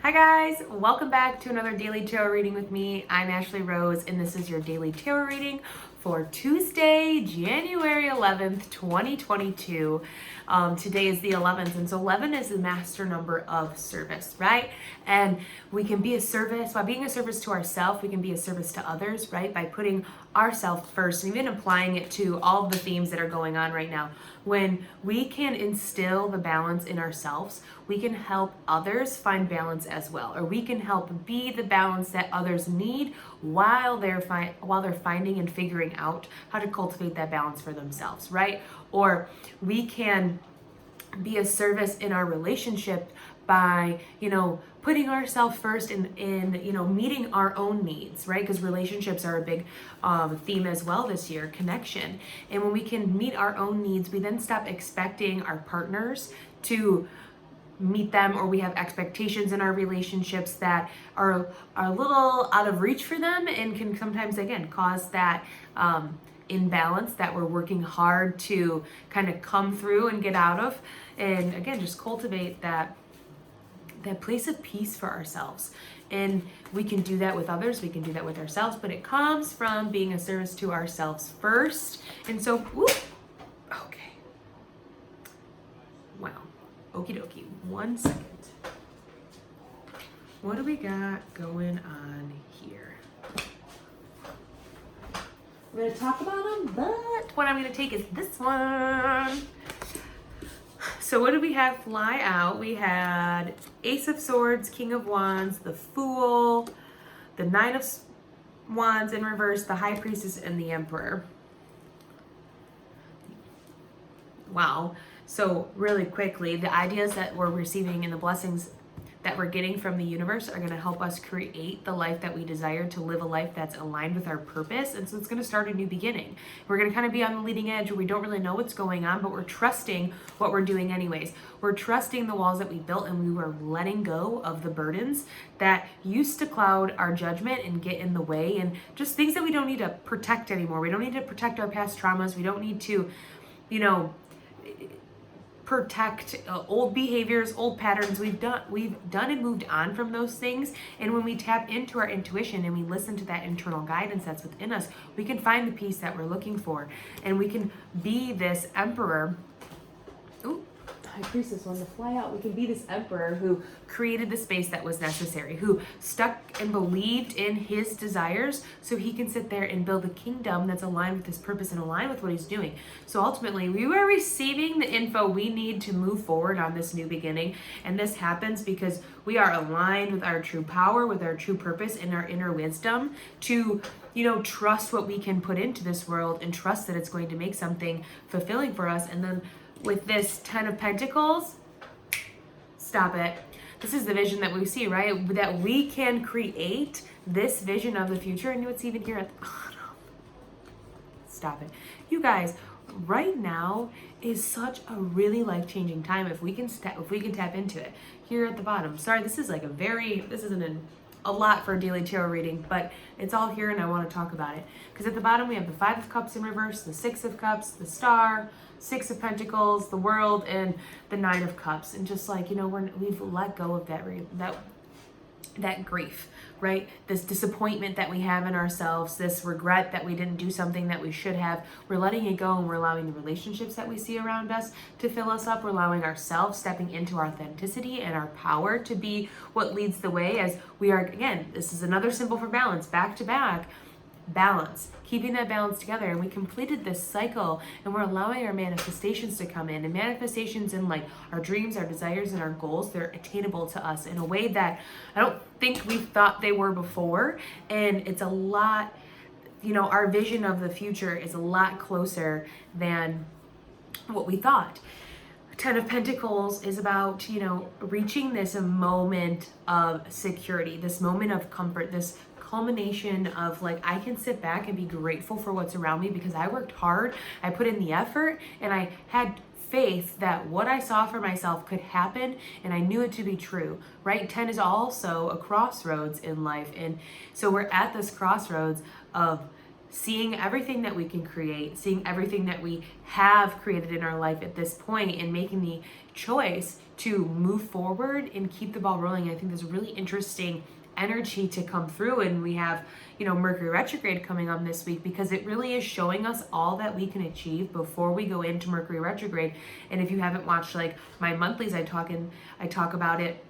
Hi guys, welcome back to another daily tarot reading with me. I'm Ashley Rose and this is your daily tarot reading for Tuesday, January 11th, 2022. Today is the 11th, and so 11 is the master number of service, right? And we can be a service, by being a service to ourselves, we can be a service to others, right? By putting ourselves first, and even applying it to all the themes that are going on right now. When we can instill the balance in ourselves, we can help others find balance as well, or we can help be the balance that others need while they're finding and figuring out how to cultivate that balance for themselves, right? Or we can be a service in our relationship by, putting ourselves first in meeting our own needs, right? Because relationships are a big theme as well this year, connection. And when we can meet our own needs, we then stop expecting our partners to meet them, or we have expectations in our relationships that are a little out of reach for them and can sometimes, again, cause that imbalance that we're working hard to kind of come through and get out of. And again, just cultivate that place of peace for ourselves. And we can do that with others, we can do that with ourselves, but it comes from being a service to ourselves first. And so, okay. Wow. Okie dokie. 1 second. What do we got going on here? I'm going to talk about them, but what I'm going to take is this one. So what did we have fly out? We had Ace of Swords, King of Wands, the Fool, the Nine of Wands in reverse, the High Priestess, and the Emperor. Wow. So really quickly, the ideas that we're receiving and the blessings that we're getting from the universe are going to help us create the life that we desire, to live a life that's aligned with our purpose. And so it's going to start a new beginning. We're going to kind of be on the leading edge where we don't really know what's going on, but we're trusting what we're doing anyways. We're trusting the walls that we built, and we were letting go of the burdens that used to cloud our judgment and get in the way, and just things that we don't need to protect anymore. We don't need to protect our past traumas. We don't need to, protect old behaviors, old patterns. We've done and moved on from those things. And when we tap into our intuition and we listen to that internal guidance that's within us, we can find the peace that we're looking for, and we can be this emperor. High Priestess wanted to fly out. We can be this emperor who created the space that was necessary, who stuck and believed in his desires so he can sit there and build a kingdom that's aligned with his purpose and aligned with what he's doing. So ultimately, we were receiving the info we need to move forward on this new beginning. And this happens because we are aligned with our true power, with our true purpose, and our inner wisdom to trust what we can put into this world and trust that it's going to make something fulfilling for us. And then with this 10 of Pentacles, stop it. This is the vision that we see, right? That we can create this vision of the future. And what's even here at the bottom? Stop it. You guys, right now is such a really life-changing time if we can tap into it. Here at the bottom. Sorry, this is like this isn't a lot for a daily tarot reading, but it's all here and I want to talk about it. Because at the bottom we have the Five of Cups in reverse, the Six of Cups, the Star, Six of Pentacles, the World, and the Nine of Cups. And just like, we've let go of that grief, right? This disappointment that we have in ourselves, this regret that we didn't do something that we should have. We're letting it go, and we're allowing the relationships that we see around us to fill us up. We're allowing ourselves stepping into our authenticity and our power to be what leads the way, as we are, again, this is another symbol for balance, back to back. Balance, keeping that balance together. And we completed this cycle, and we're allowing our manifestations to come in, and manifestations in like our dreams, our desires, and our goals, they're attainable to us in a way that I don't think we thought they were before. And it's a lot, our vision of the future is a lot closer than what we thought. Ten of Pentacles is about, reaching this moment of security, this moment of comfort, this culmination of like, I can sit back and be grateful for what's around me because I worked hard, I put in the effort, and I had faith that what I saw for myself could happen, and I knew it to be true, right? 10 is also a crossroads in life. And so we're at this crossroads of seeing everything that we can create, seeing everything that we have created in our life at this point, and making the choice to move forward and keep the ball rolling. I think there's a really interesting energy to come through, and we have, you know, Mercury retrograde coming on this week, because it really is showing us all that we can achieve before we go into Mercury retrograde. And if you haven't watched like my monthlies, I talk about it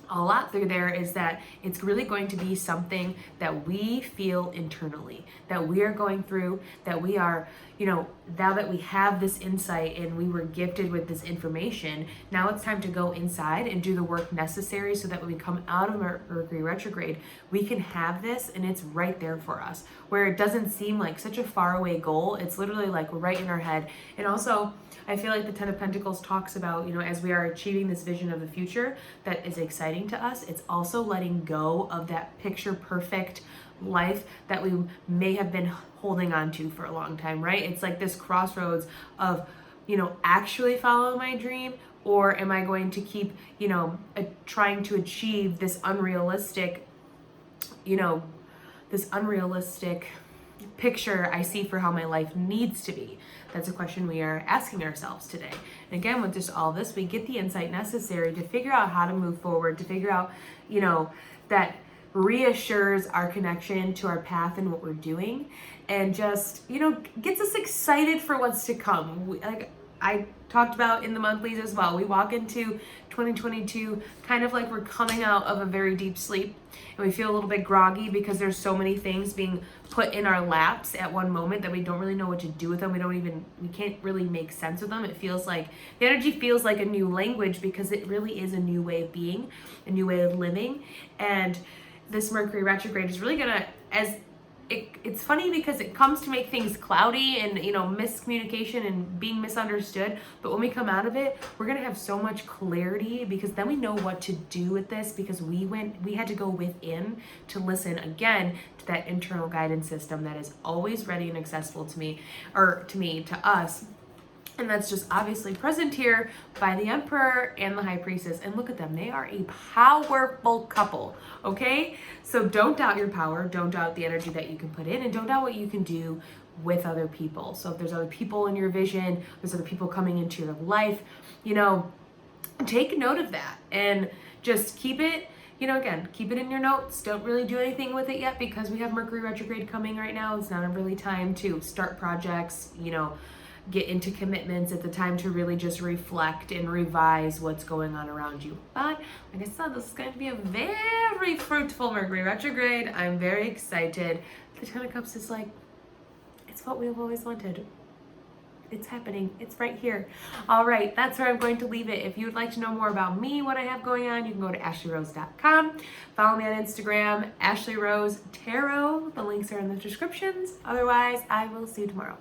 a lot through there, is that it's really going to be something that we feel internally, that we are going through, that we are, you know, now that we have this insight and we were gifted with this information, now it's time to go inside and do the work necessary so that when we come out of Mercury retrograde, we can have this and it's right there for us, where it doesn't seem like such a faraway goal. It's literally like right in our head. And also, I feel like the Ten of Pentacles talks about, you know, as we are achieving this vision of the future that is exciting to us, it's also letting go of that picture perfect life that we may have been holding on to for a long time, right? It's like this crossroads of, you know, actually follow my dream, or am I going to keep, you know, trying to achieve this unrealistic, you know, this unrealistic picture I see for how my life needs to be? That's a question we are asking ourselves today. And again, with just all this, we get the insight necessary to figure out how to move forward, to figure out, you know, that reassures our connection to our path and what we're doing, and just, you know, gets us excited for what's to come. Like I talked about in the monthlies as well, we walk into 2022 kind of like we're coming out of a very deep sleep, and we feel a little bit groggy because there's so many things being put in our laps at one moment that we don't really know what to do with them. We can't really make sense of them. It feels like the energy feels like a new language, because it really is a new way of being, a new way of living. And this Mercury retrograde is really gonna, it's funny because it comes to make things cloudy and, you know, miscommunication and being misunderstood. But when we come out of it, we're going to have so much clarity, because then we know what to do with this, because we had to go within to listen again to that internal guidance system that is always ready and accessible to us. And that's just obviously present here by the Emperor and the High Priestess. And look at them. They are a powerful couple, okay? So don't doubt your power. Don't doubt the energy that you can put in, and don't doubt what you can do with other people. So if there's other people in your vision, there's other people coming into your life, you know, take note of that and just keep it, you know, again, keep it in your notes. Don't really do anything with it yet, because we have Mercury retrograde coming right now. It's not a really time to start projects, you know, get into commitments. At the time to really just reflect and revise what's going on around you. But like I said, this is going to be a very fruitful Mercury retrograde. I'm very excited. The Ten of Cups is like, it's what we've always wanted. It's happening. It's right here. All right, that's where I'm going to leave it. If you would like to know more about me, what I have going on, you can go to ashleyrose.com. Follow me on Instagram, Ashley Rose Tarot. The links are in the descriptions. Otherwise, I will see you tomorrow.